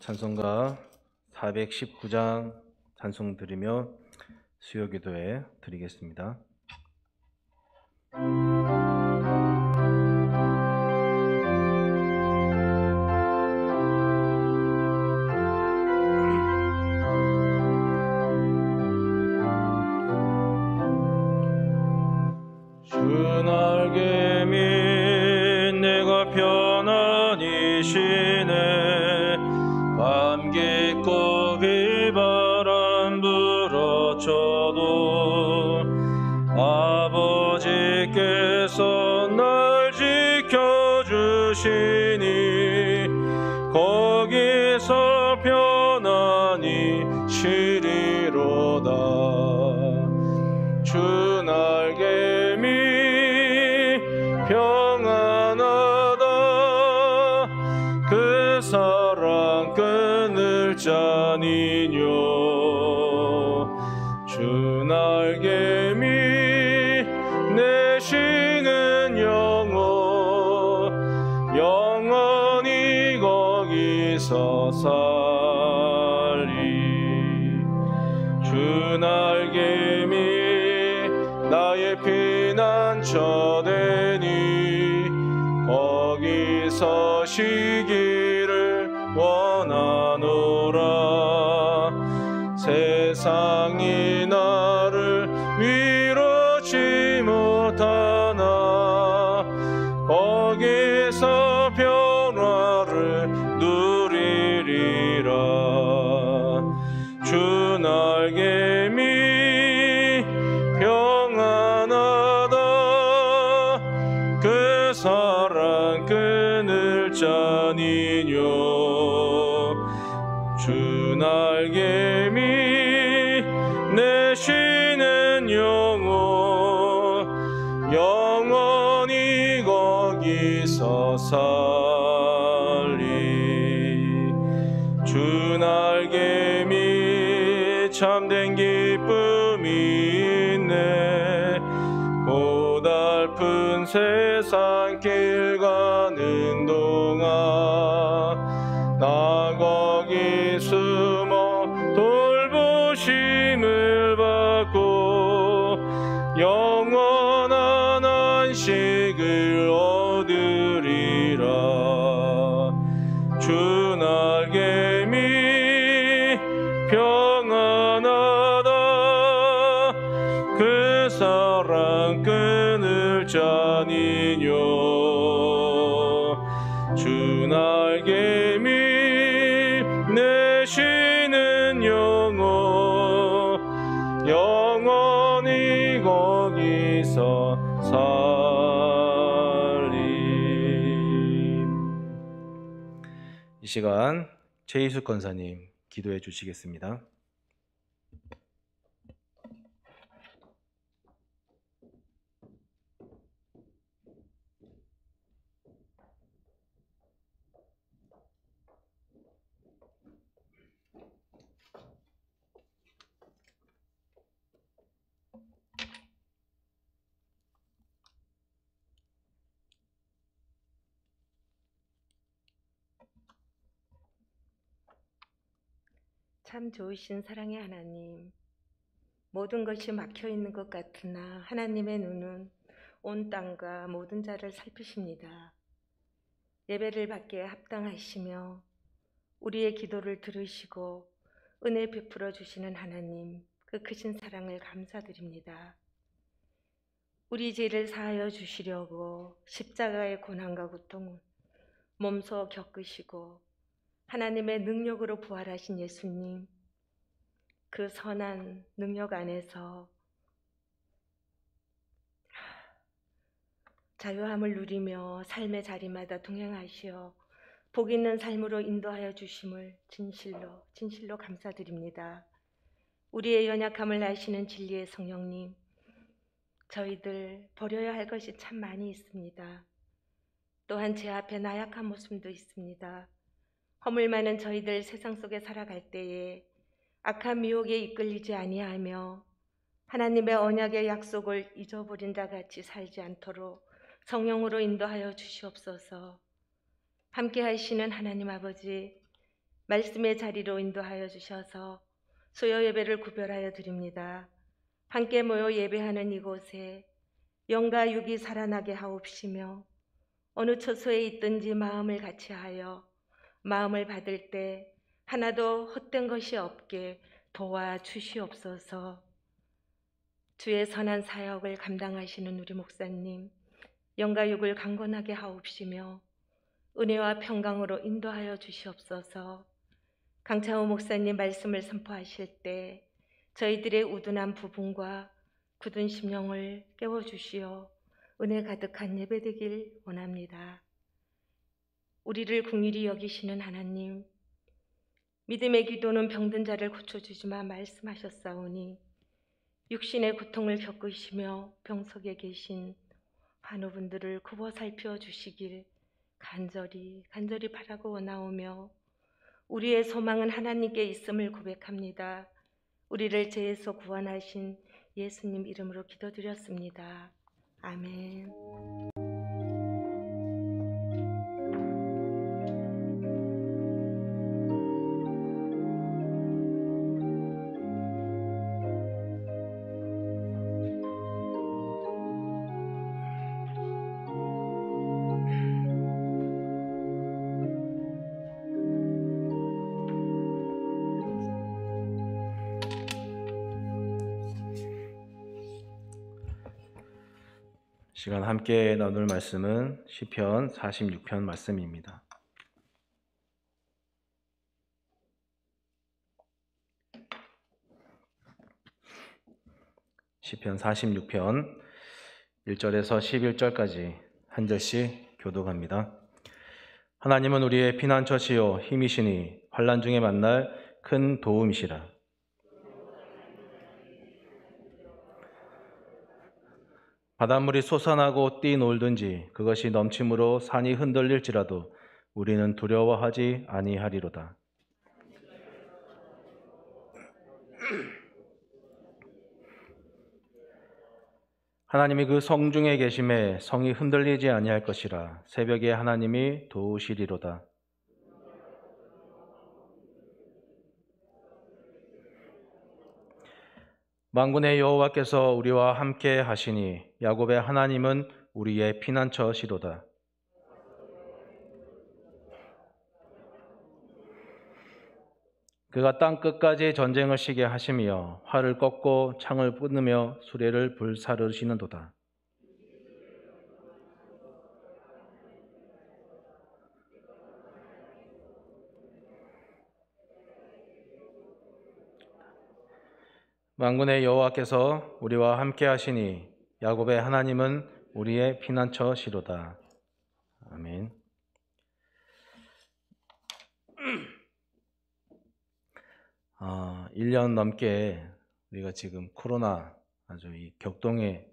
찬송가 419장 찬송 드리며 수요기도에 드리겠습니다. 주 날개 및 내가 편안히 쉬네. 밤 깊고 비바람 불어쳐도 아버지께서 날 지켜주시니 거기서 편안히 쉬리로다. 주 날개 및 평안하다. 그 사랑 끊을 자니뇨. 주 날개 및 내쉬는 영원히 거기서 살리. 주 날개 및 나의 피난처 되니 거기서 쉬기를 원하노라. 세상이 나를 위로치 못하나 거기서 평화를 누리리라. 주 날개 및 평안하다. 그 사랑 끊을 자니뇨. 주 날개 및 내쉬는 영원히 거기서 살리. 주 날개 및 참된 기쁨이 있네. 고달픈 세상 길 가는 동안 나 거기 숨어 돌보심을 받고 영원한 안식을 얻으리라. 주 날개 및 평안하다. 그 사랑 끊을 자니뇨. 주 날개 및 내쉬는 영원히 거기서 살림. 이 시간 최희숙 권사님 기도해 주시겠습니다. 참 좋으신 사랑의 하나님, 모든 것이 막혀있는 것 같으나 하나님의 눈은 온 땅과 모든 자를 살피십니다. 예배를 받기에 합당하시며 우리의 기도를 들으시고 은혜 베풀어 주시는 하나님, 그 크신 사랑을 감사드립니다. 우리 죄를 사하여 주시려고 십자가의 고난과 고통을 몸소 겪으시고 하나님의 능력으로 부활하신 예수님, 그 선한 능력 안에서 자유함을 누리며 삶의 자리마다 동행하시어 복 있는 삶으로 인도하여 주심을 진실로 감사드립니다. 우리의 연약함을 아시는 진리의 성령님, 저희들 버려야 할 것이 참 많이 있습니다. 또한 제 앞에 나약한 모습도 있습니다. 허물 많은 저희들 세상 속에 살아갈 때에 악한 미혹에 이끌리지 아니하며 하나님의 언약의 약속을 잊어버린 자 같이 살지 않도록 성령으로 인도하여 주시옵소서. 함께 하시는 하나님 아버지, 말씀의 자리로 인도하여 주셔서 수요 예배를 구별하여 드립니다. 함께 모여 예배하는 이곳에 영과 육이 살아나게 하옵시며 어느 처소에 있든지 마음을 같이하여 마음을 받을 때 하나도 헛된 것이 없게 도와주시옵소서. 주의 선한 사역을 감당하시는 우리 목사님, 영과 육을 강건하게 하옵시며 은혜와 평강으로 인도하여 주시옵소서. 강창호 목사님 말씀을 선포하실 때 저희들의 우둔한 부분과 굳은 심령을 깨워주시어 은혜 가득한 예배되길 원합니다. 우리를 긍휼히 여기시는 하나님, 믿음의 기도는 병든 자를 고쳐주지만 말씀하셨사오니 육신의 고통을 겪으시며 병석에 계신 환우분들을 굽어 살펴주시길 간절히 바라고 원하오며 우리의 소망은 하나님께 있음을 고백합니다. 우리를 죄에서 구원하신 예수님 이름으로 기도드렸습니다. 아멘. 시간 함께 나눌 말씀은 시편 46편 말씀입니다. 시편 46편 1절에서 11절까지 한 절씩 교독합니다. 하나님은 우리의 피난처시요 힘이시니 환난 중에 만날 큰 도움이시라. 바닷물이 솟아나고 뛰놀든지 그것이 넘침으로 산이 흔들릴지라도 우리는 두려워하지 아니하리로다. 하나님이 그 성중에 계심에 성이 흔들리지 아니할 것이라. 새벽에 하나님이 도우시리로다. 만군의 여호와께서 우리와 함께 하시니 야곱의 하나님은 우리의 피난처시로다. 그가 땅 끝까지 전쟁을 시게 하시며 활을 꺾고 창을 끊으며 수레를 불사르시는도다. 만군의 여호와께서 우리와 함께 하시니 야곱의 하나님은 우리의 피난처시로다. 아멘. 아, 1년 넘게 우리가 지금 코로나 아주 이 격동의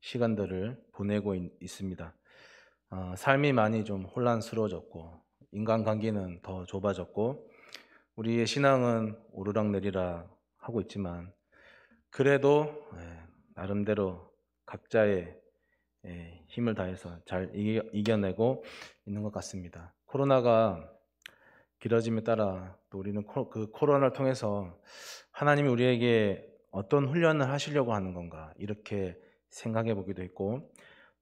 시간들을 보내고 있습니다. 삶이 많이 좀 혼란스러워졌고 인간관계는 더 좁아졌고 우리의 신앙은 오르락내리락 하고 있지만 그래도 나름대로 각자의 힘을 다해서 잘 이겨내고 있는 것 같습니다. 코로나가 길어짐에 따라 또 우리는 그 코로나를 통해서 하나님이 우리에게 어떤 훈련을 하시려고 하는 건가 이렇게 생각해 보기도 했고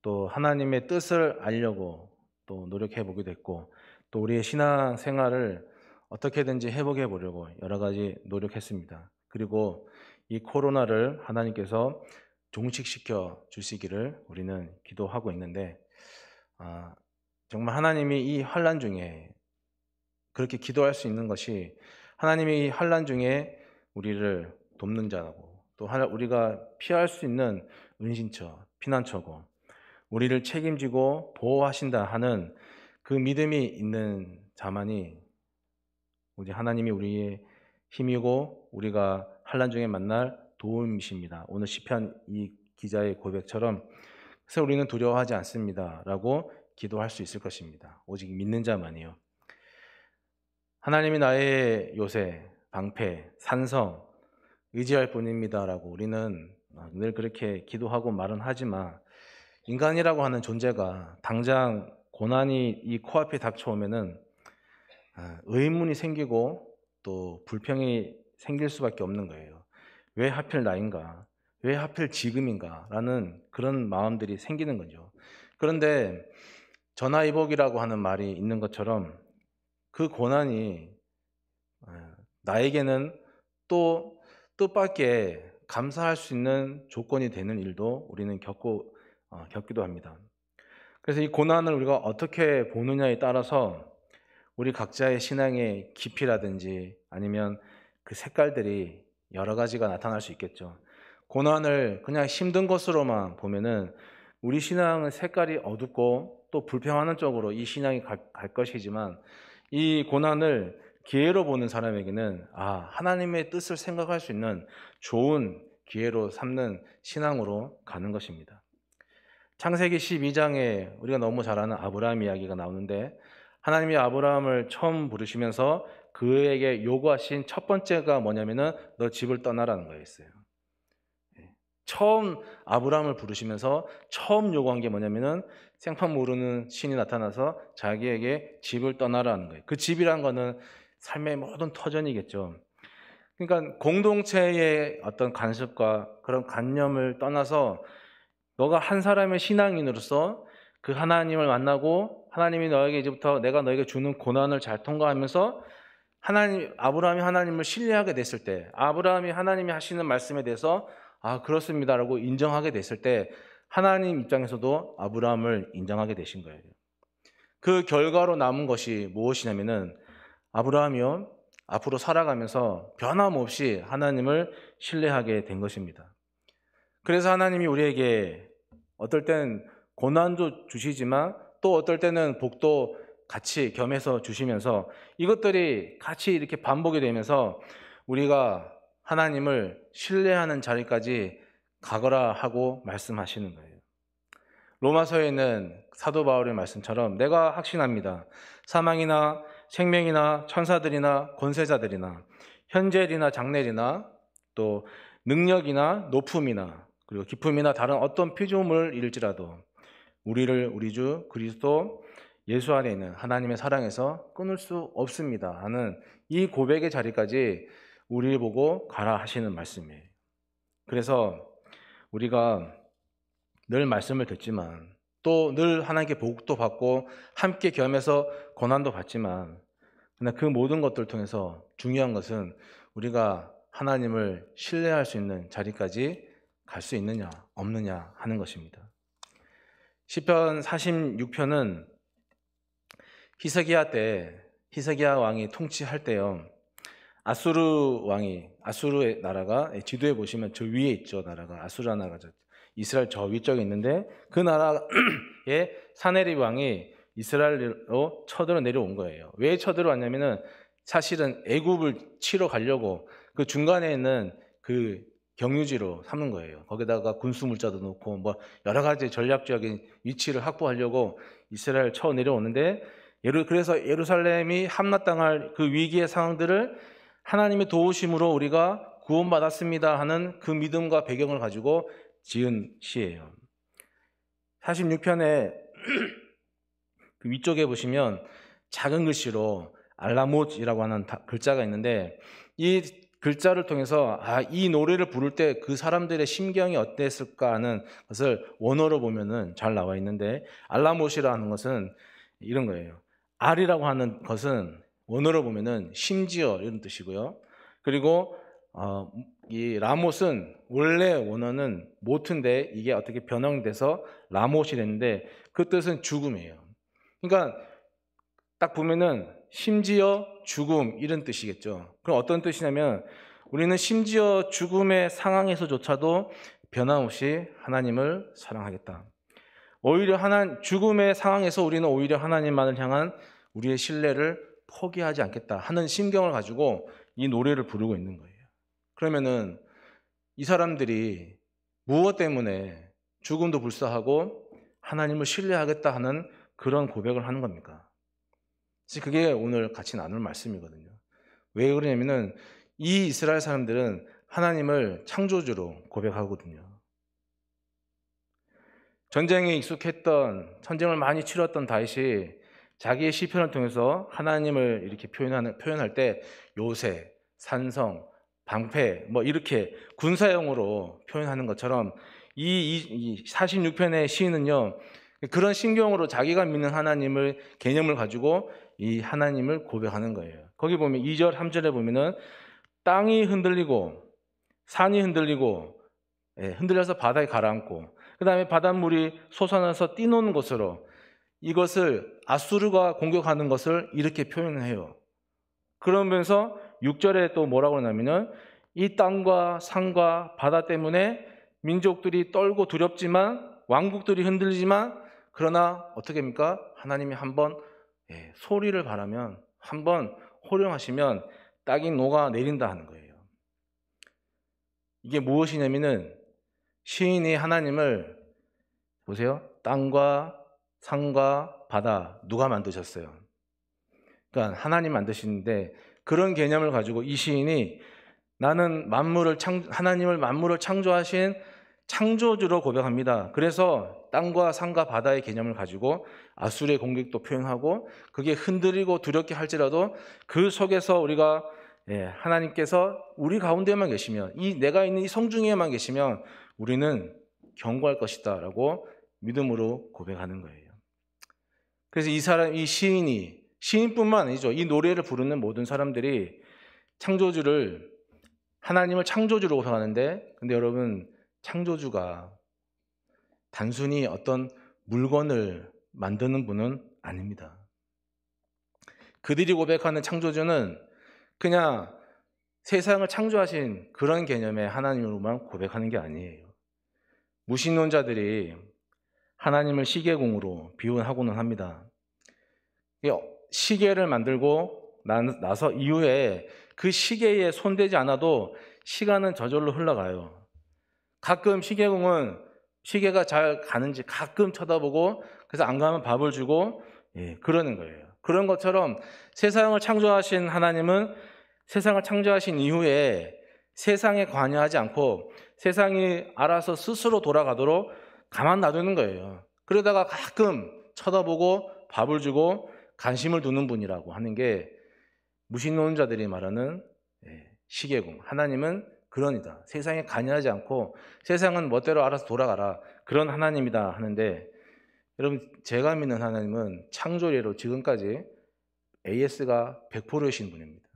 또 하나님의 뜻을 알려고 또 노력해 보기도 했고 또 우리의 신앙 생활을 어떻게든지 회복해 보려고 여러 가지 노력했습니다. 그리고 이 코로나를 하나님께서 종식시켜 주시기를 우리는 기도하고 있는데 정말 하나님이 이 환난 중에 그렇게 기도할 수 있는 것이 하나님이 이 환난 중에 우리를 돕는 자고 또 우리가 피할 수 있는 은신처, 피난처고 우리를 책임지고 보호하신다 하는 그 믿음이 있는 자만이 우리 하나님이 우리의 힘이고 우리가 환난 중에 만날 도움이십니다. 오늘 시편 이 기자의 고백처럼 그래서 우리는 두려워하지 않습니다 라고 기도할 수 있을 것입니다. 오직 믿는 자만이요. 하나님이 나의 요새, 방패, 산성, 의지할 뿐입니다 라고 우리는 늘 그렇게 기도하고 말은 하지만 인간이라고 하는 존재가 당장 고난이 이 코앞에 닥쳐오면은 의문이 생기고 또 불평이 생길 수밖에 없는 거예요. 왜 하필 나인가? 왜 하필 지금인가? 라는 그런 마음들이 생기는 거죠. 그런데 전화위복이라고 하는 말이 있는 것처럼 그 고난이 나에게는 또 뜻밖의 감사할 수 있는 조건이 되는 일도 우리는 겪기도 합니다. 그래서 이 고난을 우리가 어떻게 보느냐에 따라서 우리 각자의 신앙의 깊이라든지 아니면 그 색깔들이 여러 가지가 나타날 수 있겠죠. 고난을 그냥 힘든 것으로만 보면은 우리 신앙은 색깔이 어둡고 또 불평하는 쪽으로 이 신앙이 갈 것이지만, 이 고난을 기회로 보는 사람에게는 하나님의 뜻을 생각할 수 있는 좋은 기회로 삼는 신앙으로 가는 것입니다. 창세기 12장에 우리가 너무 잘 아는 아브라함 이야기가 나오는데, 하나님이 아브라함을 처음 부르시면서 그에게 요구하신 첫 번째가 뭐냐면은 너 집을 떠나라는 거였어요. 처음 아브라함을 부르시면서 처음 요구한 게 뭐냐면은 생판 모르는 신이 나타나서 자기에게 집을 떠나라는 거예요. 그 집이란 거는 삶의 모든 터전이겠죠. 그러니까 공동체의 어떤 간섭과 그런 관념을 떠나서 너가 한 사람의 신앙인으로서 그 하나님을 만나고 하나님이 너에게 이제부터 내가 너에게 주는 고난을 잘 통과하면서 아브라함이 하나님을 신뢰하게 됐을 때, 아브라함이 하나님이 하시는 말씀에 대해서 그렇습니다라고 인정하게 됐을 때, 하나님 입장에서도 아브라함을 인정하게 되신 거예요. 그 결과로 남은 것이 무엇이냐면은 아브라함이요, 앞으로 살아가면서 변함없이 하나님을 신뢰하게 된 것입니다. 그래서 하나님이 우리에게 어떨 땐 고난도 주시지만 또 어떨 때는 복도 같이 겸해서 주시면서 이것들이 같이 이렇게 반복이 되면서 우리가 하나님을 신뢰하는 자리까지 가거라 하고 말씀하시는 거예요. 로마서에는 사도 바울의 말씀처럼 내가 확신합니다. 사망이나 생명이나 천사들이나 권세자들이나 현재일이나 장래일이나 또 능력이나 높음이나 그리고 기쁨이나 다른 어떤 피조물일지라도 우리를 우리 주 그리스도 예수 안에 있는 하나님의 사랑에서 끊을 수 없습니다 하는 이 고백의 자리까지 우리를 보고 가라 하시는 말씀이에요. 그래서 우리가 늘 말씀을 듣지만 또 늘 하나님께 복도 받고 함께 겸해서 고난도 받지만, 그러나 그 모든 것들을 통해서 중요한 것은 우리가 하나님을 신뢰할 수 있는 자리까지 갈 수 있느냐 없느냐 하는 것입니다. 시편 46편은 히스기야 왕이 통치할 때요, 아수르의 나라가 지도에 보시면 저 위에 있죠. 나라가 아수르 나라가 이스라엘 저 위쪽에 있는데, 그 나라의 사네립 왕이 이스라엘로 쳐들어 내려온 거예요. 왜 쳐들어왔냐면은 사실은 애굽을 치러 가려고 그 중간에 있는 그 경유지로 삼는 거예요. 거기다가 군수 물자도 놓고 뭐 여러 가지 전략적인 위치를 확보하려고 이스라엘 쳐 내려오는데, 그래서 예루살렘이 함락당할 그 위기의 상황들을 하나님의 도우심으로 우리가 구원받았습니다 하는 그 믿음과 배경을 가지고 지은 시예요. 46편에 그 위쪽에 보시면 작은 글씨로 알라못이라고 하는 글자가 있는데, 이 글자를 통해서 이 노래를 부를 때 그 사람들의 심경이 어땠을까 하는 것을 원어로 보면은 잘 나와 있는데, 알라못이라는 것은 이런 거예요. 알이라고 하는 것은 원어로 보면은 심지어 이런 뜻이고요. 그리고 이 라못은 원래 원어는 모트인데 이게 어떻게 변형돼서 라못이 됐는데 그 뜻은 죽음이에요. 그러니까 딱 보면은 심지어 죽음 이런 뜻이겠죠. 그럼 어떤 뜻이냐면 우리는 심지어 죽음의 상황에서조차도 변함없이 하나님을 사랑하겠다. 오히려 죽음의 상황에서 우리는 오히려 하나님만을 향한 우리의 신뢰를 포기하지 않겠다 하는 심경을 가지고 이 노래를 부르고 있는 거예요. 그러면은 이 사람들이 무엇 때문에 죽음도 불사하고 하나님을 신뢰하겠다 하는 그런 고백을 하는 겁니까? 그게 오늘 같이 나눌 말씀이거든요. 왜 그러냐면은 이 이스라엘 사람들은 하나님을 창조주로 고백하거든요. 전쟁에 익숙했던, 전쟁을 많이 치렀던 다윗이 자기의 시편을 통해서 하나님을 이렇게 표현할 때 요새, 산성, 방패 뭐 이렇게 군사용으로 표현하는 것처럼 이 46편의 시인은요, 그런 신경으로 자기가 믿는 하나님을 개념을 가지고 이 하나님을 고백하는 거예요. 거기 보면 2절, 3절에 보면은 땅이 흔들리고 산이 흔들리고, 흔들려서 바다에 가라앉고, 그 다음에 바닷물이 솟아나서 뛰노는 곳으로, 이것을 아수르가 공격하는 것을 이렇게 표현을 해요. 그러면서 6절에 또 뭐라고 하냐면은 이 땅과 산과 바다 때문에 민족들이 떨고 두렵지만, 왕국들이 흔들리지만, 그러나 어떻게 합니까? 하나님이 한번 소리를 바라면, 한번 호령하시면 땅이 녹아 내린다 하는 거예요. 이게 무엇이냐면은 시인이 하나님을, 보세요, 땅과 산과 바다 누가 만드셨어요? 그러니까 하나님 만드시는데, 그런 개념을 가지고 이 시인이 나는 하나님을 만물을 창조하신 창조주로 고백합니다. 그래서 땅과 산과 바다의 개념을 가지고 아수르의 공격도 표현하고, 그게 흔들리고 두렵게 할지라도 그 속에서 우리가 하나님께서 우리 가운데만 계시면, 내가 있는 이 성중에만 계시면 우리는 견고할 것이다 라고 믿음으로 고백하는 거예요. 그래서 이 시인뿐만 아니죠, 이 노래를 부르는 모든 사람들이 하나님을 창조주로 고백하는데, 근데 여러분, 창조주가 단순히 어떤 물건을 만드는 분은 아닙니다. 그들이 고백하는 창조주는 그냥 세상을 창조하신 그런 개념의 하나님으로만 고백하는 게 아니에요. 무신론자들이 하나님을 시계공으로 비유하고는 합니다. 시계를 만들고 나서 이후에 그 시계에 손대지 않아도 시간은 저절로 흘러가요. 가끔 시계공은 시계가 잘 가는지 가끔 쳐다보고, 그래서 안 가면 밥을 주고 그러는 거예요. 그런 것처럼 세상을 창조하신 하나님은 세상을 창조하신 이후에 세상에 관여하지 않고 세상이 알아서 스스로 돌아가도록 가만 놔두는 거예요. 그러다가 가끔 쳐다보고 밥을 주고 관심을 두는 분이라고 하는 게 무신론자들이 말하는 시계공. 하나님은 그러니다. 세상에 관여하지 않고 세상은 멋대로 알아서 돌아가라, 그런 하나님이다 하는데, 여러분, 제가 믿는 하나님은 창조례로 지금까지 AS가 100%이신 분입니다.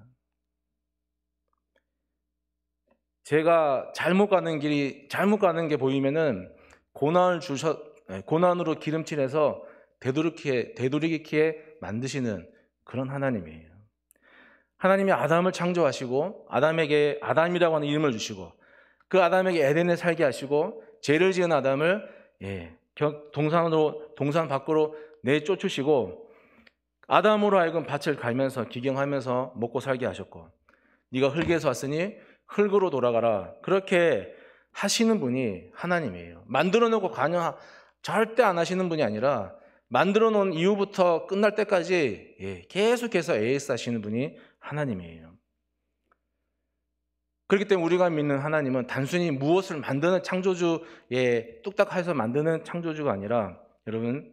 제가 잘못 가는 게 보이면은 고난으로 기름칠해서 되돌이키게 만드시는 그런 하나님이에요. 하나님이 아담을 창조하시고 아담이라고 하는 이름을 주시고, 그 아담에게 에덴에 살게 하시고, 죄를 지은 아담을 동산 밖으로 내쫓으시고, 아담으로 하여금 밭을 갈면서 기경하면서 먹고 살게 하셨고, 네가 흙에서 왔으니 흙으로 돌아가라, 그렇게 하시는 분이 하나님이에요. 만들어 놓고 관여 절대 안 하시는 분이 아니라, 만들어 놓은 이후부터 끝날 때까지 계속해서 AS 하시는 분이 하나님이에요. 그렇기 때문에 우리가 믿는 하나님은 단순히 무엇을 만드는 창조주에 뚝딱해서 만드는 창조주가 아니라, 여러분,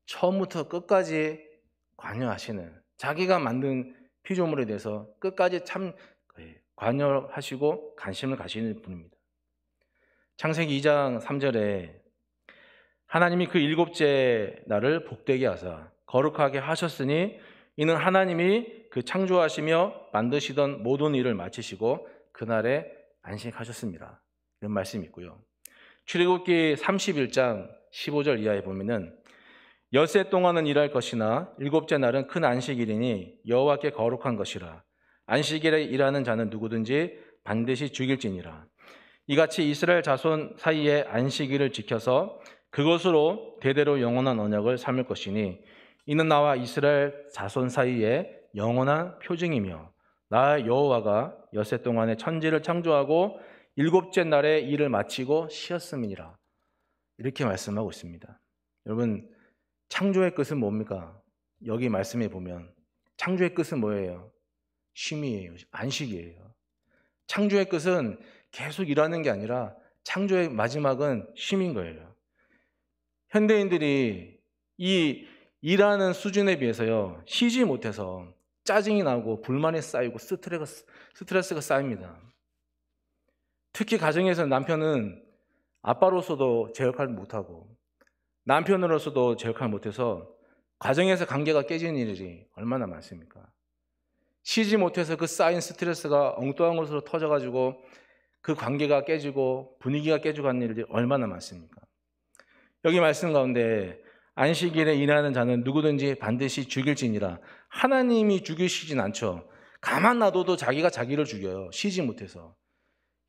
처음부터 끝까지 관여하시는, 자기가 만든 피조물에 대해서 끝까지 참 관여하시고 관심을 가시는 분입니다. 창세기 2장 3절에 하나님이 그 일곱째 날을 복되게 하사 거룩하게 하셨으니 이는 하나님이 그 창조하시며 만드시던 모든 일을 마치시고 그날에 안식하셨습니다. 이런 말씀이 있고요. 출애굽기 31장 15절 이하에 보면은 엿새 동안은 일할 것이나 일곱째 날은 큰 안식일이니 여호와께 거룩한 것이라. 안식일에 일하는 자는 누구든지 반드시 죽일지니라. 이같이 이스라엘 자손 사이에 안식일을 지켜서 그것으로 대대로 영원한 언약을 삼을 것이니 이는 나와 이스라엘 자손 사이에 영원한 표징이며 나 여호와가 엿새 동안에 천지를 창조하고 일곱째 날에 일을 마치고 쉬었음이니라. 이렇게 말씀하고 있습니다. 여러분, 창조의 끝은 뭡니까? 여기 말씀해 보면 창조의 끝은 뭐예요? 쉼이에요. 안식이에요. 창조의 끝은 계속 일하는 게 아니라 창조의 마지막은 쉼인 거예요. 현대인들이 이 일하는 수준에 비해서요, 쉬지 못해서 짜증이 나고 불만이 쌓이고 스트레스가 쌓입니다. 특히 가정에서 남편은 아빠로서도 제 역할을 못하고 남편으로서도 제 역할을 못해서 가정에서 관계가 깨지는 일이 얼마나 많습니까? 쉬지 못해서 그 쌓인 스트레스가 엉뚱한 곳으로 터져가지고 그 관계가 깨지고 분위기가 깨지고 하는 일들이 얼마나 많습니까? 여기 말씀 가운데 안식일에 일하는 자는 누구든지 반드시 죽일지니라. 하나님이 죽이시진 않죠. 가만 놔둬도 자기가 자기를 죽여요. 쉬지 못해서.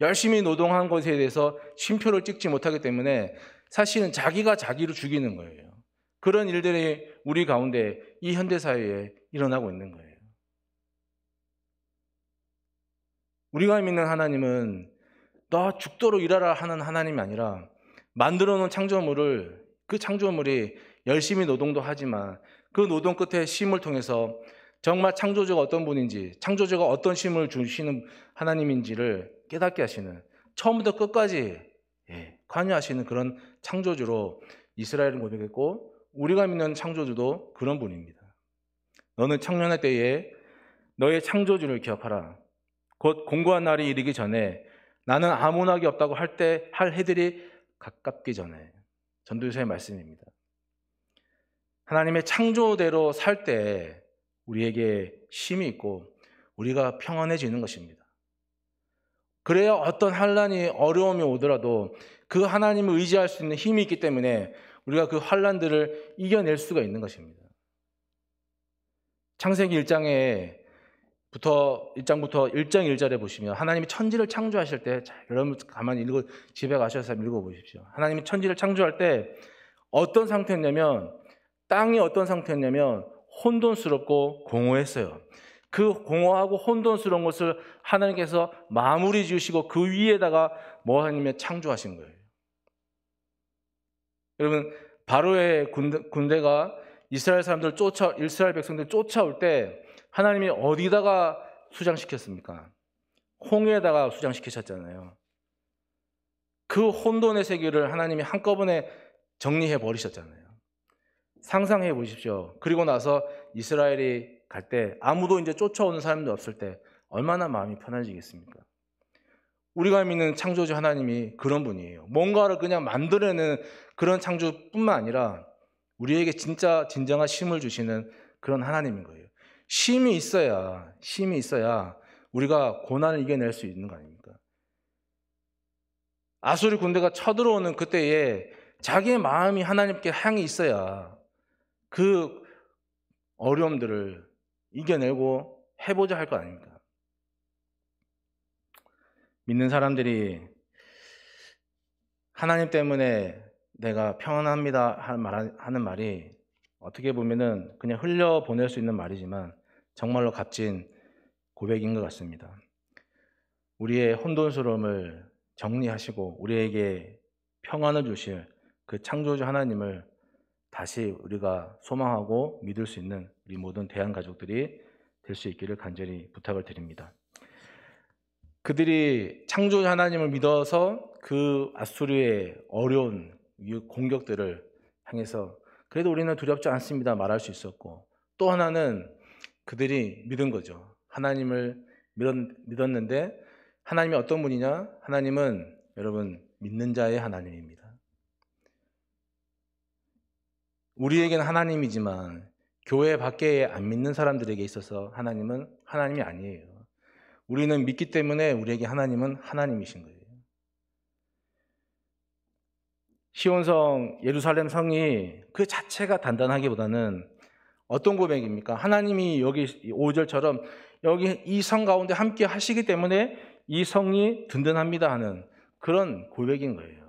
열심히 노동한 것에 대해서 쉼표를 찍지 못하기 때문에 사실은 자기가 자기를 죽이는 거예요. 그런 일들이 우리 가운데 이 현대사회에 일어나고 있는 거예요. 우리가 믿는 하나님은 너 죽도록 일하라 하는 하나님이 아니라 만들어 놓은 창조물을, 그 창조물이 열심히 노동도 하지만 그 노동 끝에 쉼을 통해서 정말 창조주가 어떤 분인지, 창조주가 어떤 쉼을 주시는 하나님인지를 깨닫게 하시는, 처음부터 끝까지 관여하시는 그런 창조주로 이스라엘은 고백했고, 우리가 믿는 창조주도 그런 분입니다. 너는 청년의 때에 너의 창조주를 기억하라. 곧 공고한 날이 이르기 전에 나는 아무 낙이 없다고 할 해들이 가깝기 전에. 전도서의 말씀입니다. 하나님의 창조대로 살 때 우리에게 쉼이 있고 우리가 평안해지는 것입니다. 그래야 어떤 환난이, 어려움이 오더라도 그 하나님을 의지할 수 있는 힘이 있기 때문에 우리가 그 환난들을 이겨낼 수가 있는 것입니다. 창세기 1장부터 1장 1절에 보시면 하나님이 천지를 창조하실 때, 여러분 가만히 집에 가셔서 읽어보십시오. 하나님이 천지를 창조할 때 어떤 상태였냐면, 땅이 어떤 상태였냐면 혼돈스럽고 공허했어요. 그 공허하고 혼돈스러운 것을 하나님께서 마무리 지으시고 그 위에다가 뭐 하나님이 창조하신 거예요. 여러분, 바로의 군대가 이스라엘 백성들 쫓아올 때 하나님이 어디다가 수장시켰습니까? 홍해에다가 수장시키셨잖아요. 그 혼돈의 세계를 하나님이 한꺼번에 정리해 버리셨잖아요. 상상해 보십시오. 그리고 나서 이스라엘이 갈 때 아무도 이제 쫓아오는 사람도 없을 때 얼마나 마음이 편해지겠습니까? 우리가 믿는 창조주 하나님이 그런 분이에요. 뭔가를 그냥 만들어내는 그런 창조뿐만 아니라 우리에게 진짜 진정한 쉼을 주시는 그런 하나님인 거예요. 쉼이 있어야 우리가 고난을 이겨낼 수 있는 거 아닙니까? 아수르 군대가 쳐들어오는 그때에 자기의 마음이 하나님께 향해 있어야 그 어려움들을 이겨내고 해보자 할 거 아닙니까? 믿는 사람들이 하나님 때문에 내가 평안합니다 하는 말이 어떻게 보면은 그냥 흘려보낼 수 있는 말이지만 정말로 값진 고백인 것 같습니다. 우리의 혼돈스러움을 정리하시고 우리에게 평안을 주실 그 창조주 하나님을 다시 우리가 소망하고 믿을 수 있는 우리 모든 대한 가족들이 될 수 있기를 간절히 부탁을 드립니다. 그들이 창조주 하나님을 믿어서 그 아수르의 어려운 공격들을 향해서 그래도 우리는 두렵지 않습니다 말할 수 있었고, 또 하나는 그들이 믿은 거죠. 하나님을 믿었는데 하나님이 어떤 분이냐? 하나님은 여러분 믿는 자의 하나님입니다. 우리에게는 하나님이지만 교회 밖에 안 믿는 사람들에게 있어서 하나님은 하나님이 아니에요. 우리는 믿기 때문에 우리에게 하나님은 하나님이신 거예요. 시온성, 예루살렘 성이 그 자체가 단단하기보다는 어떤 고백입니까? 하나님이 여기 5절처럼 여기 이 성 가운데 함께 하시기 때문에 이 성이 든든합니다 하는 그런 고백인 거예요.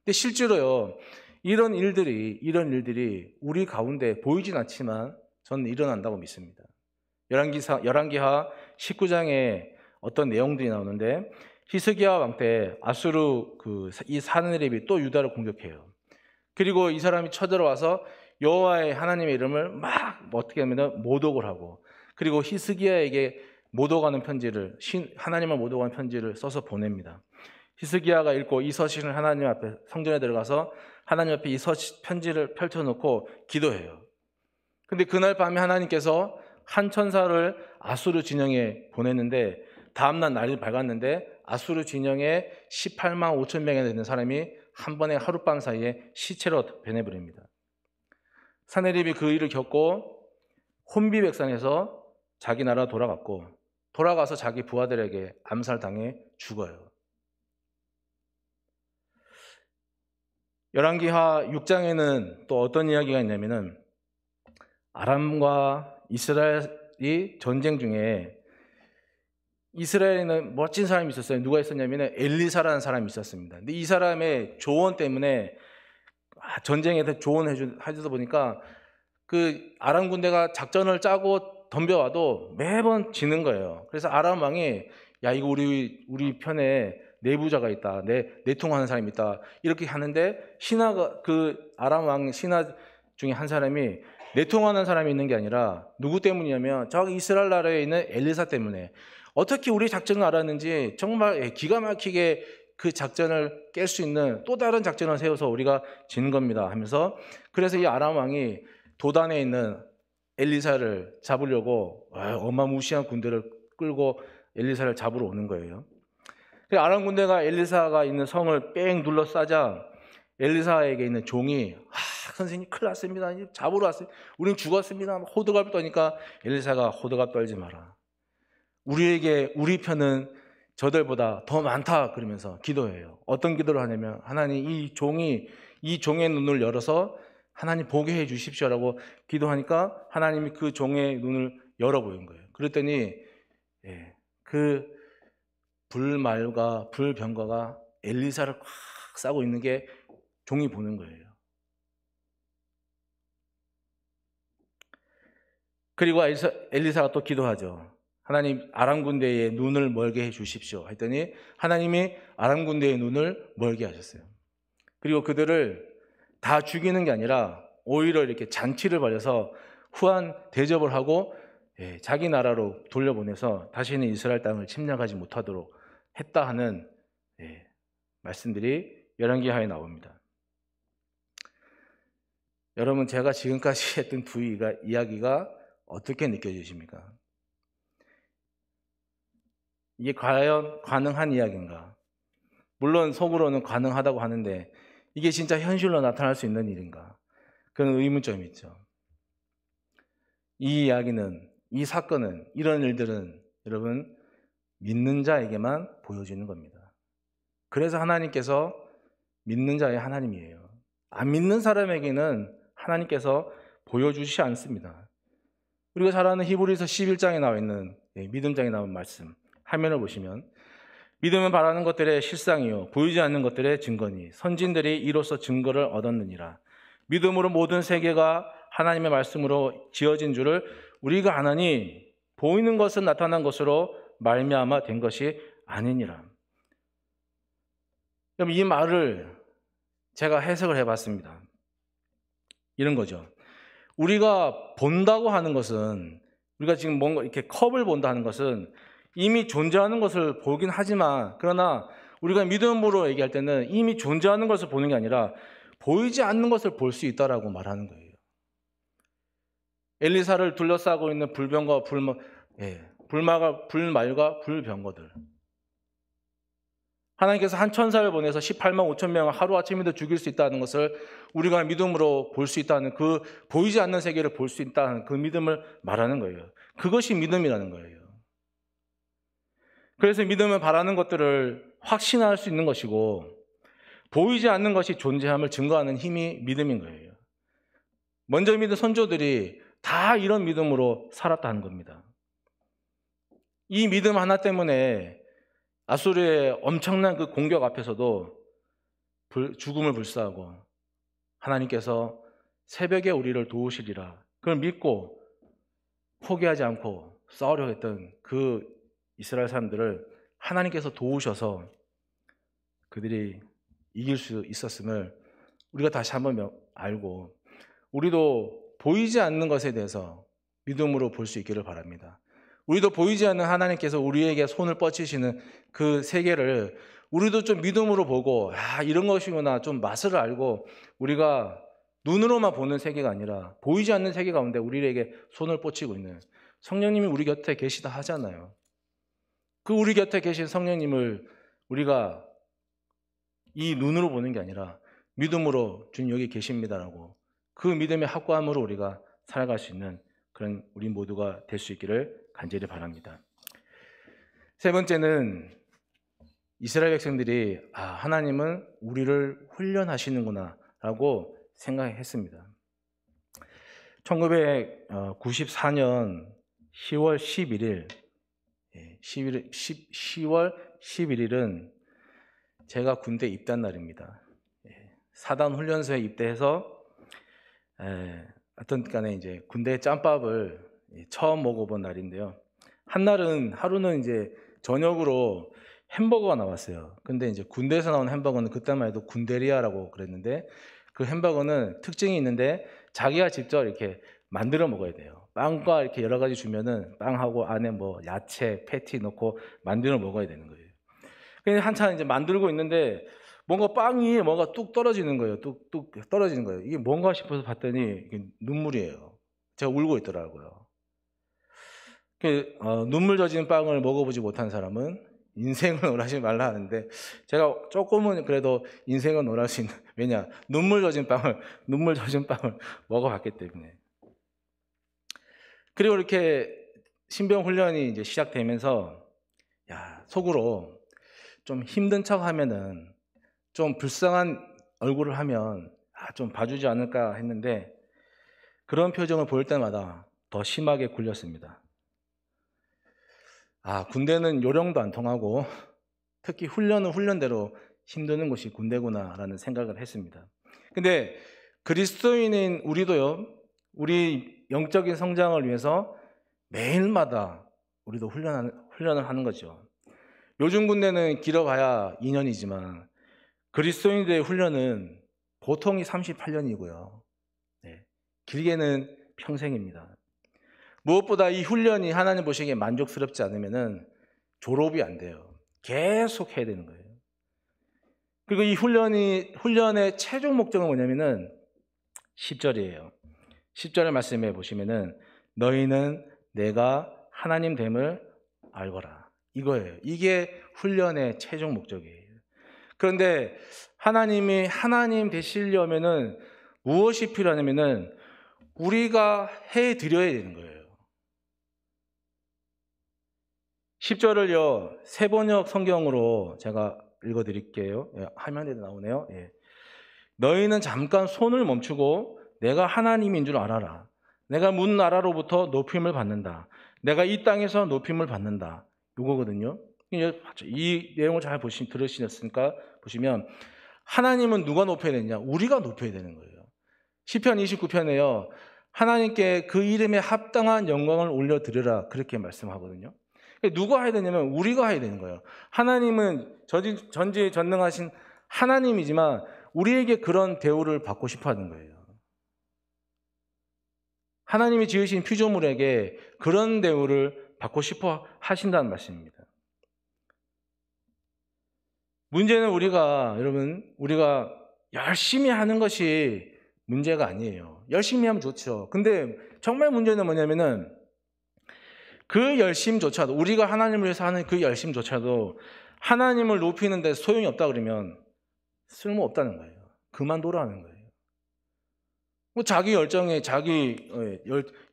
근데 실제로요, 이런 일들이 우리 가운데 보이진 않지만 저는 일어난다고 믿습니다. 열왕기하 19장에 어떤 내용들이 나오는데, 히스기야 왕 때 아수르 이 사느립이 또 유다를 공격해요. 그리고 이 사람이 쳐들어와서 여호와의 하나님의 이름을 막 어떻게 하면 모독을 하고, 그리고 히스기야에게 모독하는 편지를, 하나님을 모독하는 편지를 써서 보냅니다. 히스기야가 읽고 이 서신을 하나님 앞에 성전에 들어가서 하나님 앞에 이 편지를 펼쳐놓고 기도해요. 근데 그날 밤에 하나님께서 한 천사를 아수르 진영에 보냈는데 다음날 날이 밝았는데 아수르 진영에 18만 5천 명이나 되는 사람이 한 번에 하룻밤 사이에 시체로 변해버립니다. 사내립이 그 일을 겪고 혼비백산해서 자기 나라 돌아갔고 돌아가서 자기 부하들에게 암살당해 죽어요. 열왕기하 6장에는 또 어떤 이야기가 있냐면은 아람과 이스라엘이 전쟁 중에 이스라엘에는 멋진 사람이 있었어요. 누가 있었냐면 엘리사라는 사람이 있었습니다. 근데 이 사람의 조언 때문에 전쟁에서 조언을 해주다 보니까 그 아람 군대가 작전을 짜고 덤벼와도 매번 지는 거예요. 그래서 아람 왕이 야 이거 우리 편에 내부자가 있다, 내통하는 사람이 있다 이렇게 하는데 신하가 그 아람 왕 신하 중에 한 사람이 내통하는 사람이 있는 게 아니라 누구 때문이냐면 저기 이스라엘 나라에 있는 엘리사 때문에 어떻게 우리 작전을 알았는지 정말 기가 막히게 그 작전을 깰 수 있는 또 다른 작전을 세워서 우리가 진 겁니다 하면서 그래서 이 아람 왕이 도단에 있는 엘리사를 잡으려고 어마무시한 군대를 끌고 엘리사를 잡으러 오는 거예요. 아람 군대가 엘리사가 있는 성을 뺑 둘러싸자 엘리사에게 있는 종이 선생님 큰일 났습니다. 잡으러 왔어요. 우린 죽었습니다. 호들갑 떠니까 엘리사가 호들갑 떨지 마라. 우리 편은 저들보다 더 많다 그러면서 기도해요. 어떤 기도를 하냐면 하나님 이 종의 눈을 열어서 하나님 보게 해 주십시오라고 기도하니까 하나님이 그 종의 눈을 열어 보인 거예요. 그랬더니 그 불말과 불병거가 엘리사를 꽉 싸고 있는 게 종이 보는 거예요. 그리고 엘리사가 또 기도하죠. 하나님 아람 군대의 눈을 멀게 해 주십시오 했더니 하나님이 아람 군대의 눈을 멀게 하셨어요. 그리고 그들을 다 죽이는 게 아니라 오히려 이렇게 잔치를 벌여서 후한 대접을 하고 자기 나라로 돌려보내서 다시는 이스라엘 땅을 침략하지 못하도록 했다 하는 말씀들이 열왕기하에 나옵니다. 여러분 제가 지금까지 했던 두 이야기가 어떻게 느껴지십니까? 이게 과연 가능한 이야기인가? 물론 속으로는 가능하다고 하는데 이게 진짜 현실로 나타날 수 있는 일인가? 그런 의문점이 있죠. 이 이야기는, 이 사건은, 이런 일들은 여러분 믿는 자에게만 보여지는 겁니다. 그래서 하나님께서 믿는 자의 하나님이에요. 안 믿는 사람에게는 하나님께서 보여주시지 않습니다. 우리가 잘 아는 히브리서 11장에 나와 있는 믿음장에 나온 말씀 화면을 보시면 믿음은 바라는 것들의 실상이요 보이지 않는 것들의 증거니 선진들이 이로써 증거를 얻었느니라. 믿음으로 모든 세계가 하나님의 말씀으로 지어진 줄을 우리가 아나니 보이는 것은 나타난 것으로 말미암아 된 것이 아니니라. 그럼 이 말을 제가 해석을 해봤습니다. 이런 거죠. 우리가 본다고 하는 것은 우리가 지금 뭔가 이렇게 컵을 본다 하는 것은 이미 존재하는 것을 보긴 하지만 그러나 우리가 믿음으로 얘기할 때는 이미 존재하는 것을 보는 게 아니라 보이지 않는 것을 볼 수 있다라고 말하는 거예요. 엘리사를 둘러싸고 있는 불병과 불말과 불병거들. 하나님께서 한 천사를 보내서 18만 5천 명을 하루아침에도 죽일 수 있다는 것을 우리가 믿음으로 볼 수 있다는 그 보이지 않는 세계를 볼 수 있다는 그 믿음을 말하는 거예요. 그것이 믿음이라는 거예요. 그래서 믿음은 바라는 것들을 확신할 수 있는 것이고 보이지 않는 것이 존재함을 증거하는 힘이 믿음인 거예요. 먼저 믿은 선조들이 다 이런 믿음으로 살았다는 겁니다. 이 믿음 하나 때문에 아수르의 엄청난 그 공격 앞에서도 죽음을 불사하고 하나님께서 새벽에 우리를 도우시리라 그걸 믿고 포기하지 않고 싸우려 했던 그 이스라엘 사람들을 하나님께서 도우셔서 그들이 이길 수 있었음을 우리가 다시 한번 알고 우리도 보이지 않는 것에 대해서 믿음으로 볼 수 있기를 바랍니다. 우리도 보이지 않는 하나님께서 우리에게 손을 뻗치시는 그 세계를 우리도 좀 믿음으로 보고 이런 것이구나 좀 맛을 알고 우리가 눈으로만 보는 세계가 아니라 보이지 않는 세계 가운데 우리에게 손을 뻗치고 있는 성령님이 우리 곁에 계시다 하잖아요. 그 우리 곁에 계신 성령님을 우리가 이 눈으로 보는 게 아니라 믿음으로 주님 여기 계십니다라고 그 믿음의 확고함으로 우리가 살아갈 수 있는 그런 우리 모두가 될 수 있기를 간절히 바랍니다. 세 번째는 이스라엘 백성들이 하나님은 우리를 훈련하시는구나 라고 생각했습니다. 1994년 10월 11일 10월 11일은 제가 군대 입단 날입니다. 사단 훈련소에 입대해서 어떤 간에 이제 군대 짬밥을 처음 먹어본 날인데요. 하루는 이제 저녁으로 햄버거가 나왔어요. 근데 이제 군대에서 나온 햄버거는 그때만 해도 군대리아라고 그랬는데 그 햄버거는 특징이 있는데 자기가 직접 이렇게 만들어 먹어야 돼요. 빵과 이렇게 여러 가지 주면은 빵하고 안에 뭐 야채, 패티 넣고 만들어 먹어야 되는 거예요. 그래서 한참 이제 만들고 있는데 빵이 뚝 떨어지는 거예요. 뚝뚝 떨어지는 거예요. 이게 뭔가 싶어서 봤더니 이게 눈물이에요. 제가 울고 있더라고요. 눈물 젖은 빵을 먹어보지 못한 사람은 인생을 논하지 말라 하는데 제가 조금은 그래도 인생을 논할 수 있는, 왜냐, 눈물 젖은 빵을 먹어봤기 때문에. 그리고 이렇게 신병 훈련이 이제 시작되면서 속으로 좀 힘든 척 하면은, 좀 불쌍한 얼굴을 하면 좀 봐주지 않을까 했는데 그런 표정을 보일 때마다 더 심하게 굴렸습니다. 군대는 요령도 안 통하고 특히 훈련은 훈련대로 힘드는 곳이 군대구나라는 생각을 했습니다. 근데 그리스도인인 우리도요, 우리 영적인 성장을 위해서 매일마다 우리도 훈련을 하는 거죠. 요즘 군대는 길어봐야 2년이지만 그리스도인들의 훈련은 보통이 38년이고요. 길게는 평생입니다. 무엇보다 이 훈련이 하나님 보시기에 만족스럽지 않으면 졸업이 안 돼요. 계속 해야 되는 거예요. 그리고 이 훈련의 최종 목적은 뭐냐면은 10절이에요. 10절의 말씀에 보시면은 너희는 내가 하나님 됨을 알거라. 이거예요. 이게 훈련의 최종 목적이에요. 그런데 하나님이 하나님 되시려면은 무엇이 필요하냐면은 우리가 해드려야 되는 거예요. 10절을요, 세번역 성경으로 제가 읽어드릴게요. 화면에도 나오네요. 너희는 잠깐 손을 멈추고 내가 하나님인 줄 알아라. 내가 문 나라로부터 높임을 받는다. 내가 이 땅에서 높임을 받는다. 이거거든요. 이 내용을 잘 들으시겠습니까? 보시면 하나님은 누가 높여야 되느냐? 우리가 높여야 되는 거예요. 시편 29편에요. 하나님께 그 이름에 합당한 영광을 올려드리라 그렇게 말씀하거든요. 누가 해야 되냐면 우리가 해야 되는 거예요. 하나님은 전지전능하신 하나님이지만 우리에게 그런 대우를 받고 싶어 하는 거예요. 하나님이 지으신 피조물에게 그런 대우를 받고 싶어 하신다는 말씀입니다. 문제는 우리가 열심히 하는 것이 문제가 아니에요. 열심히 하면 좋죠. 근데 정말 문제는 뭐냐면은 그 열심조차도, 우리가 하나님을 위해서 하는 그 열심조차도 하나님을 높이는 데 소용이 없다 그러면 쓸모없다는 거예요. 그만둬라는 거예요. 자기 열정에, 자기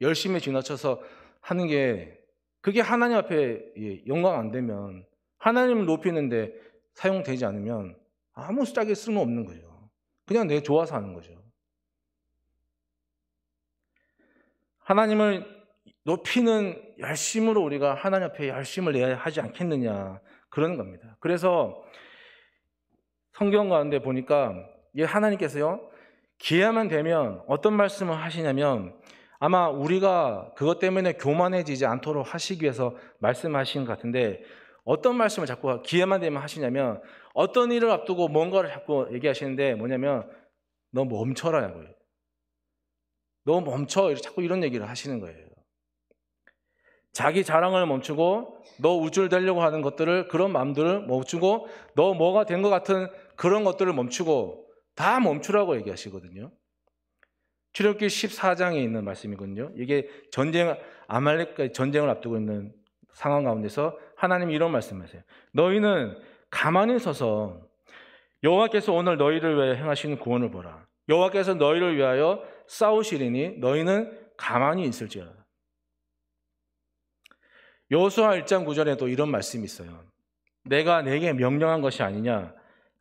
열심에 지나쳐서 하는 게, 그게 하나님 앞에 영광 안 되면, 하나님을 높이는데 사용되지 않으면 아무 짝에 쓸모없는 거예요. 그냥 내 좋아서 하는 거죠. 하나님을 높이는 열심으로 우리가 하나님 앞에 열심을 내야 하지 않겠느냐, 그런 겁니다. 그래서 성경 가운데 보니까 하나님께서요, 기회만 되면 어떤 말씀을 하시냐면, 아마 우리가 그것 때문에 교만해지지 않도록 하시기 위해서 말씀하신 것 같은데, 어떤 말씀을 자꾸 기회만 되면 하시냐면, 어떤 일을 앞두고 뭔가를 자꾸 얘기하시는데 뭐냐면, 너 멈춰라고요. 너 멈춰. 자꾸 이런 얘기를 하시는 거예요. 자기 자랑을 멈추고, 너 우쭐대려고 하는 것들을, 그런 마음들을 멈추고, 너 뭐가 된 것 같은 그런 것들을 멈추고, 다 멈추라고 얘기하시거든요. 출애굽기 14장에 있는 말씀이거든요. 이게 아말렉과의 전쟁을 앞두고 있는 상황 가운데서 하나님이 이런 말씀하세요. 너희는 가만히 서서 여호와께서 오늘 너희를 위해 행하시는 구원을 보라. 여호와께서 너희를 위하여 싸우시리니 너희는 가만히 있을지어다. 여호수아 1장 9절에도 이런 말씀이 있어요. 내가 내게 명령한 것이 아니냐.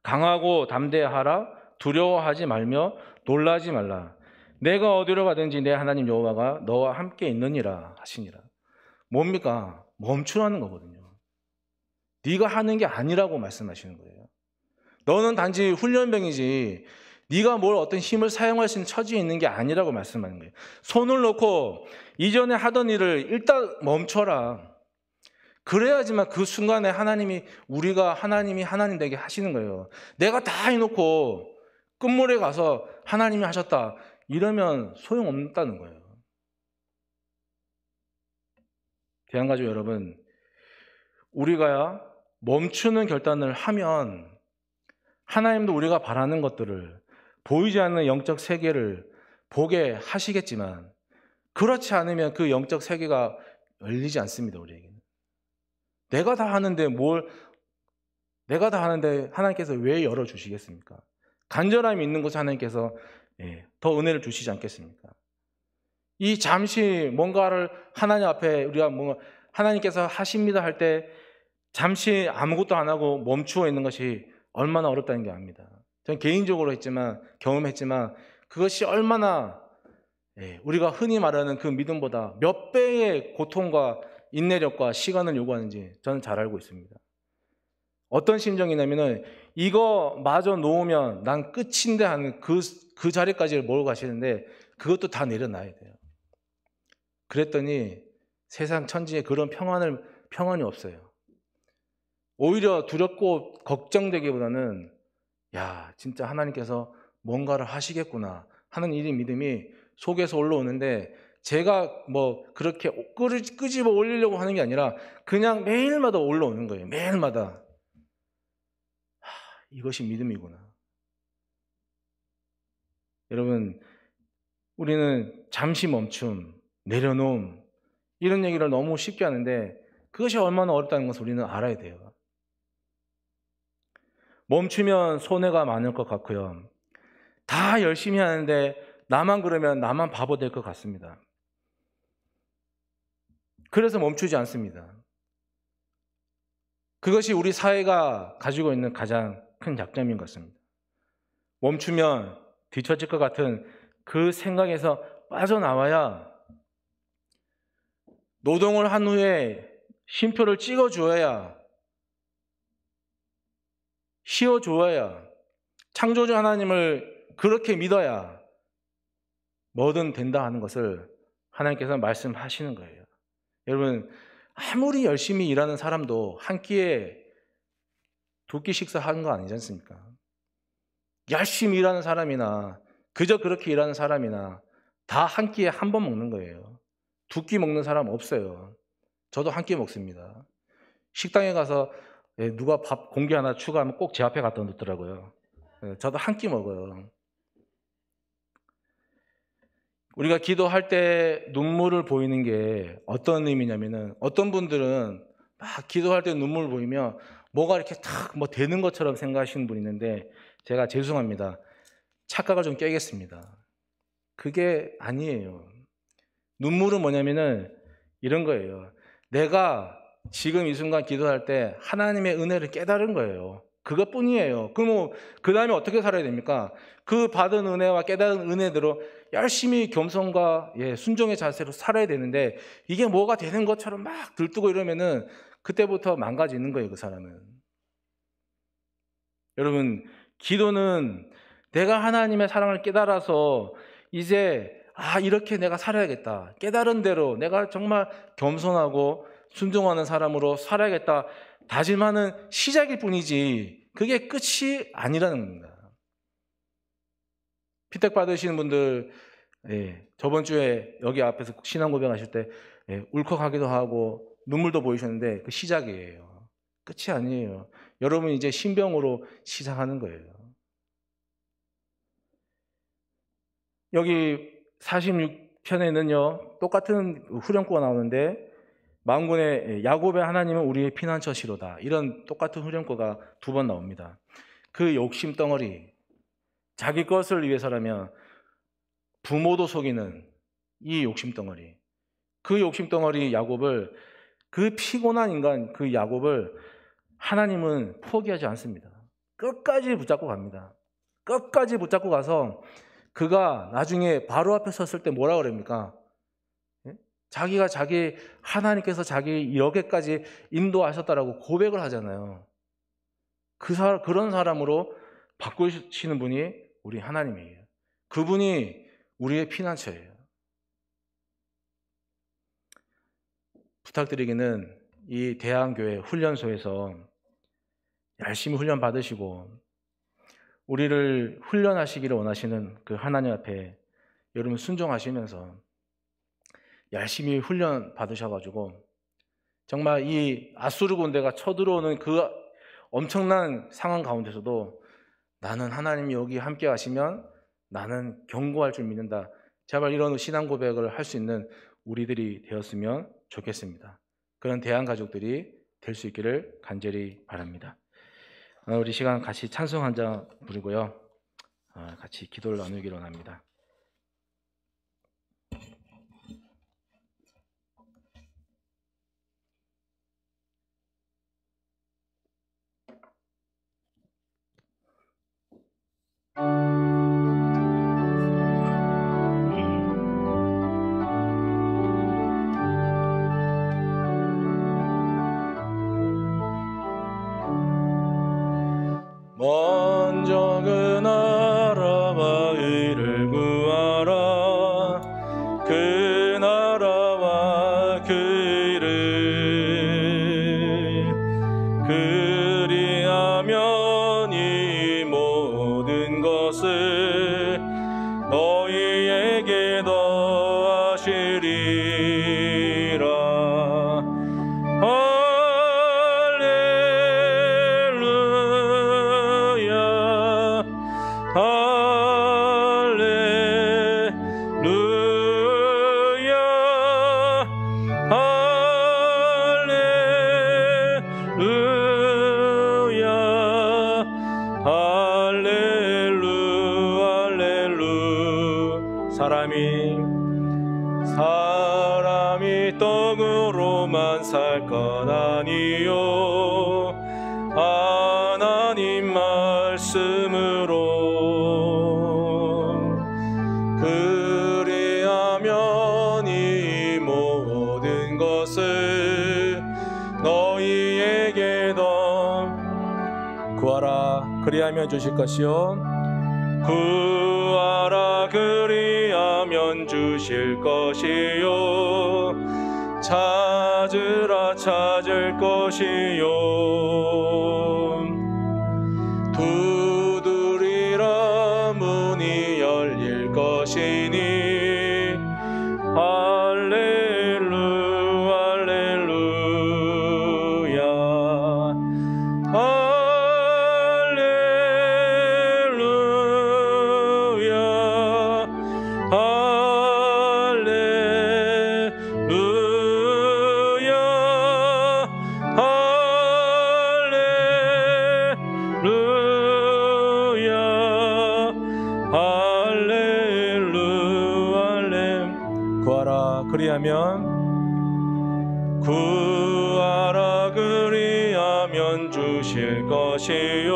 강하고 담대하라. 두려워하지 말며 놀라지 말라. 내가 어디로 가든지 내 하나님 여호와가 너와 함께 있느니라 하시니라. 뭡니까? 멈추라는 거거든요. 네가 하는 게 아니라고 말씀하시는 거예요. 너는 단지 훈련병이지 네가 뭘 어떤 힘을 사용할 수 있는 처지에 있는 게 아니라고 말씀하는 거예요. 손을 놓고 이전에 하던 일을 일단 멈춰라. 그래야지만 그 순간에 하나님이 하나님 되게 하시는 거예요. 내가 다 해놓고 끝물에 가서 하나님이 하셨다 이러면 소용없다는 거예요. 대한가족 여러분, 우리가 멈추는 결단을 하면 하나님도 우리가 바라는 것들을, 보이지 않는 영적 세계를 보게 하시겠지만 그렇지 않으면 그 영적 세계가 열리지 않습니다. 우리에게는. 내가 다 하는데 하나님께서 왜 열어주시겠습니까? 간절함이 있는 곳에 하나님께서 더 은혜를 주시지 않겠습니까? 이 잠시 뭔가를 하나님 앞에 우리가 하나님께서 하십니다 할 때 잠시 아무것도 안 하고 멈추어 있는 것이 얼마나 어렵다는 게 압니다. 저는 개인적으로 경험했지만 그것이 얼마나 우리가 흔히 말하는 그 믿음보다 몇 배의 고통과 인내력과 시간을 요구하는지 저는 잘 알고 있습니다. 어떤 심정이냐면은 이거 마저 놓으면 난 끝인데 하는 그 자리까지 몰고 가시는데 그것도 다 내려놔야 돼요. 그랬더니 세상 천지에 그런 평안이 없어요. 오히려 두렵고 걱정되기보다는 진짜 하나님께서 뭔가를 하시겠구나 하는 이 믿음이 속에서 올라오는데 제가 그렇게 끄집어 올리려고 하는 게 아니라 그냥 매일마다 올라오는 거예요. 매일마다. 이것이 믿음이구나. 여러분, 우리는 잠시 멈춤, 내려놓음 이런 얘기를 너무 쉽게 하는데 그것이 얼마나 어렵다는 것을 우리는 알아야 돼요. 멈추면 손해가 많을 것 같고요. 다 열심히 하는데 나만 그러면 나만 바보 될 것 같습니다. 그래서 멈추지 않습니다. 그것이 우리 사회가 가지고 있는 가장 큰 약점인 것 같습니다. 멈추면 뒤처질 것 같은 그 생각에서 빠져나와야 노동을 한 후에 쉼표를 찍어주어야 쉬어주어야 창조주 하나님을 그렇게 믿어야 뭐든 된다 하는 것을 하나님께서 말씀하시는 거예요. 여러분, 아무리 열심히 일하는 사람도 한 끼에 두 끼 식사하는 거 아니지 않습니까? 열심히 일하는 사람이나 그저 그렇게 일하는 사람이나 다 한 끼에 한 번 먹는 거예요. 두 끼 먹는 사람 없어요. 저도 한 끼 먹습니다. 식당에 가서 누가 밥 공기 하나 추가하면 꼭 제 앞에 갖다 놓더라고요. 저도 한 끼 먹어요. 우리가 기도할 때 눈물을 보이는 게 어떤 의미냐면은 어떤 분들은 막 기도할 때 눈물을 보이면 뭐가 이렇게 탁 되는 것처럼 생각하시는 분이 있는데 제가 죄송합니다. 착각을 좀 깨겠습니다. 그게 아니에요. 눈물은 뭐냐면은 이런 거예요. 내가 지금 이 순간 기도할 때 하나님의 은혜를 깨달은 거예요. 그것뿐이에요. 그럼 그 다음에 어떻게 살아야 됩니까? 그 받은 은혜와 깨달은 은혜대로 열심히 겸손과 순종의 자세로 살아야 되는데 이게 뭐가 되는 것처럼 막 들뜨고 이러면은 그때부터 망가지는 거예요, 그 사람은. 여러분, 기도는 내가 하나님의 사랑을 깨달아서 이제 이렇게 내가 살아야겠다. 깨달은 대로 내가 정말 겸손하고 순종하는 사람으로 살아야겠다. 다짐하는 시작일 뿐이지 그게 끝이 아니라는 겁니다. 피택 받으시는 분들 저번 주에 여기 앞에서 신앙 고백하실 때 울컥하기도 하고 눈물도 보이셨는데 그 시작이에요. 끝이 아니에요. 여러분 이제 신병으로 시작하는 거예요. 여기 46편에는요 똑같은 후렴구가 나오는데 만군의 야곱의 하나님은 우리의 피난처시로다, 이런 똑같은 후렴구가 2번 나옵니다. 그 욕심 덩어리, 자기 것을 위해서라면 부모도 속이는 이 욕심 덩어리, 그 욕심 덩어리 야곱을, 그 피곤한 인간 그 야곱을 하나님은 포기하지 않습니다. 끝까지 붙잡고 갑니다. 끝까지 붙잡고 가서 그가 나중에 바로 앞에 섰을 때 뭐라 그럽니까? 자기가 하나님께서 자기 이렇게까지 인도하셨다라고 고백을 하잖아요. 그런 사람으로 바꾸시는 분이 우리 하나님이에요. 그분이 우리의 피난처예요. 부탁드리기는 이 대한교회 훈련소에서 열심히 훈련 받으시고 우리를 훈련하시기를 원하시는 그 하나님 앞에 여러분 순종하시면서 열심히 훈련 받으셔가지고 정말 이 아수르 군대가 쳐들어오는 그 엄청난 상황 가운데서도 나는 하나님이 여기 함께 하시면 나는 견고할 줄 믿는다, 제발 이런 신앙 고백을 할 수 있는 우리들이 되었으면 좋겠습니다. 그런 대한 가족들이 될 수 있기를 간절히 바랍니다. 우리 시간 같이 찬송 한 장 부르고요, 같이 기도를 나누기로 합니다. 먼저 그 나라와 의를 구하라. 그 나라와 그 의를, 그리하면 이 모든 것을 너희에게 더하시리라. 사람이 떡으로만 살 것 아니요 하나님 말씀으로, 그리하면 이 모든 것을 너희에게 더 구하라. 그리하면 주실 것이요, 구하라. 그리하면 주실 것이요, 찾으라. 찾을 것이요, 두드리라. 문이 열릴 것이니. 할렐루야, 할렐루야. 구하라. 그리하면 주실 것이요,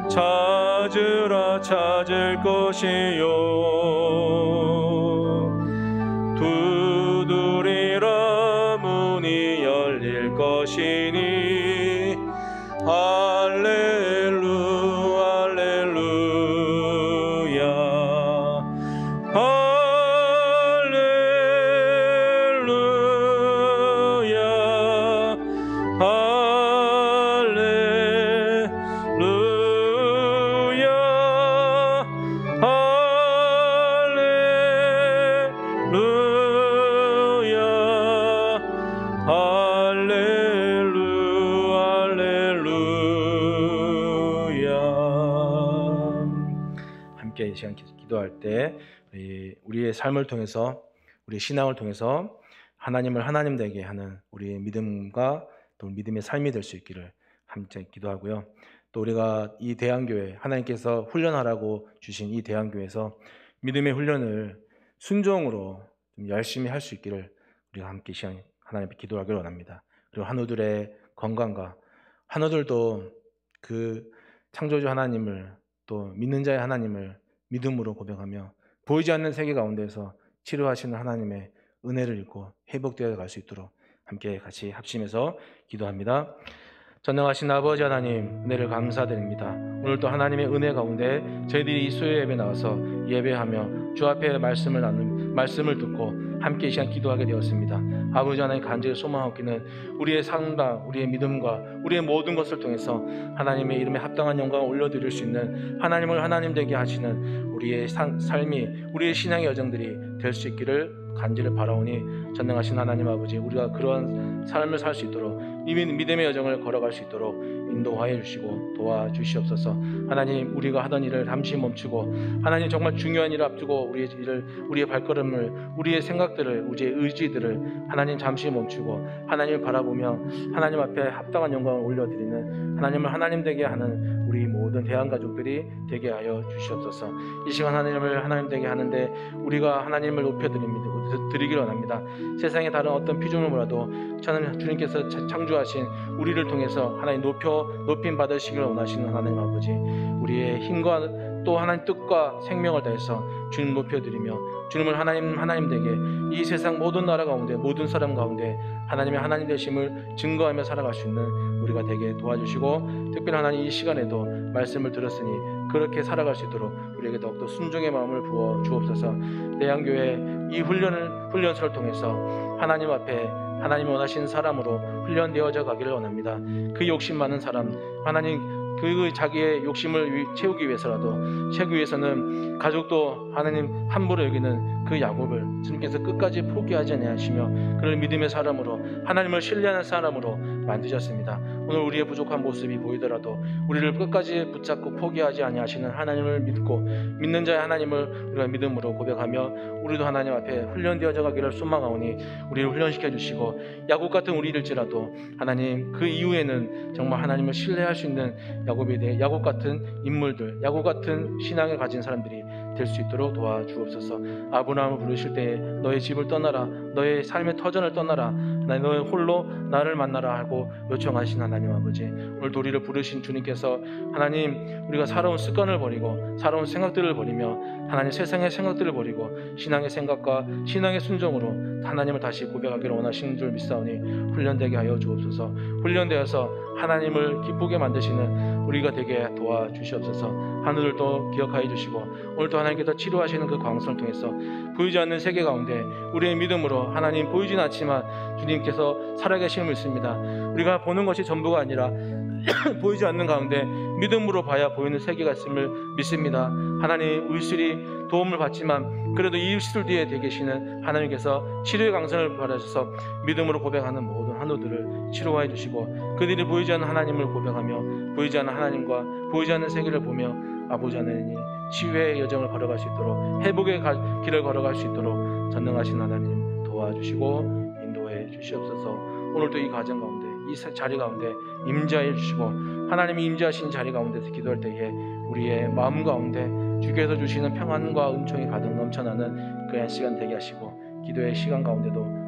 찾으라. 찾을 것이요, 두드리라. 문이 열릴 것이니. 할렐루야, 할렐루야. 함께 이 시간 기도할 때 우리의 삶을 통해서, 우리의 신앙을 통해서 하나님을 하나님 되게 하는 우리의 믿음과 또 믿음의 삶이 될 수 있기를 함께 기도하고요. 또 우리가 이 대안교회, 하나님께서 훈련하라고 주신 이 대안교회에서 믿음의 훈련을 순종으로 좀 열심히 할 수 있기를 우리가 함께 시간 하나님께 기도하기를 원합니다. 그리고 한우들의 건강과 한우들도 그 창조주 하나님을, 또 믿는 자의 하나님을 믿음으로 고백하며 보이지 않는 세계 가운데서 치료하시는 하나님의 은혜를 입고 회복되어 갈 수 있도록 함께 같이 합심해서 기도합니다. 전능하신 아버지 하나님, 은혜를 감사드립니다. 오늘도 하나님의 은혜 가운데 저희들이 이 수요 예배 나와서 예배하며 주 앞에 말씀을 듣고 함께 이 시간 기도하게 되었습니다. 아버지 하나님, 간절히 소망하기는 우리의 삶과 우리의 믿음과 우리의 모든 것을 통해서 하나님의 이름에 합당한 영광을 올려드릴 수 있는 하나님을 하나님 되게 하시는 우리의 삶이, 우리의 신앙의 여정들이 될 수 있기를 간절히 바라오니, 전능하신 하나님 아버지, 우리가 그러한 삶을 살 수 있도록, 믿음의 여정을 걸어갈 수 있도록 인도하여 주시고 도와주시옵소서. 하나님, 우리가 하던 일을 잠시 멈추고 하나님 정말 중요한 일을 앞두고 우리의 발걸음을, 우리의 생각들을, 우리의 의지들을 하나님 잠시 멈추고 하나님을 바라보며 하나님 앞에 합당한 영광을 올려드리는, 하나님을 하나님 되게 하는 우리 모든 대한가족들이 되게 하여 주시옵소서. 이 시간 하나님을 하나님 되게 하는데 우리가 하나님을 높여드리기를 원합니다. 세상의 다른 어떤 피조물 몰라도 저는 주님께서 창조하신 우리를 통해서 하나님 높임 받으시기를 원하시는 하나님 아버지, 우리의 힘과 또 하나님 뜻과 생명을 다해서 주님 높여드리며 주님을 하나님 되게 이 세상 모든 나라 가운데, 모든 사람 가운데 하나님의 하나님 되심을 증거하며 살아갈 수 있는 우리가 되게 도와주시고, 특별히 하나님 이 시간에도 말씀을 들었으니 그렇게 살아갈 수 있도록 우리에게 더욱더 순종의 마음을 부어 주옵소서. 대한교회 이 훈련소를 통해서 하나님 앞에 하나님이 원하시는 사람으로 훈련되어져 가기를 원합니다. 그 욕심 많은 사람, 하나님 그 자기의 욕심을 채우기 위해서는 가족도 하나님 함부로 여기는 그 야곱을 주님께서 끝까지 포기하지 아니하시며 그를 믿음의 사람으로, 하나님을 신뢰하는 사람으로 만드셨습니다. 오늘 우리의 부족한 모습이 보이더라도 우리를 끝까지 붙잡고 포기하지 아니하시는 하나님을 믿고, 믿는 자의 하나님을 우리가 믿음으로 고백하며 우리도 하나님 앞에 훈련되어져 가기를 소망하오니 우리를 훈련시켜 주시고, 야곱 같은 우리일지라도 하나님 그 이후에는 정말 하나님을 신뢰할 수 있는 야곱에 대해 야곱 같은 인물들, 야곱 같은 신앙을 가진 사람들이 될 수 있도록 도와주옵소서. 아브라함을 부르실 때에 너의 집을 떠나라, 너의 삶의 터전을 떠나라, 너의 홀로 나를 만나라 하고 요청하신 하나님 아버지, 오늘 우리를 부르신 주님께서 하나님 우리가 살아온 습관을 버리고 살아온 생각들을 버리며 하나님 세상의 생각들을 버리고 신앙의 생각과 신앙의 순종으로 하나님을 다시 고백하기를 원하시는 줄 믿사오니 훈련되게 하여 주옵소서. 훈련되어서 하나님을 기쁘게 만드시는 우리가 되게 도와주시옵소서. 하늘도 기억하여 주시고 오늘도 하나님께서 치료하시는 그 광선을 통해서 보이지 않는 세계 가운데 우리의 믿음으로, 하나님 보이지는 않지만 주님께서 살아계심을 믿습니다. 우리가 보는 것이 전부가 아니라 보이지 않는 가운데 믿음으로 봐야 보이는 세계가 있음을 믿습니다. 하나님 의술이 도움을 받지만 그래도 이 의술 뒤에 계시는 하나님께서 치료의 강선을 받아주셔서 믿음으로 고백하는 모든 한우들을 치료하여 주시고, 그들이 보이지 않는 하나님을 고백하며 보이지 않는 하나님과 보이지 않는 세계를 보며 아버지 하나님 치유의 여정을 걸어갈 수 있도록, 회복의 길을 걸어갈 수 있도록 전능하신 하나님 도와주시고 인도해 주시옵소서. 오늘도 이 가정 가운데, 이 자리 가운데 임재해 주시고, 하나님이 임재하신 자리 가운데서 기도할 때에 우리의 마음 가운데 주께서 주시는 평안과 은총이 가득 넘쳐나는 그런 시간 되게 하시고, 기도의 시간 가운데도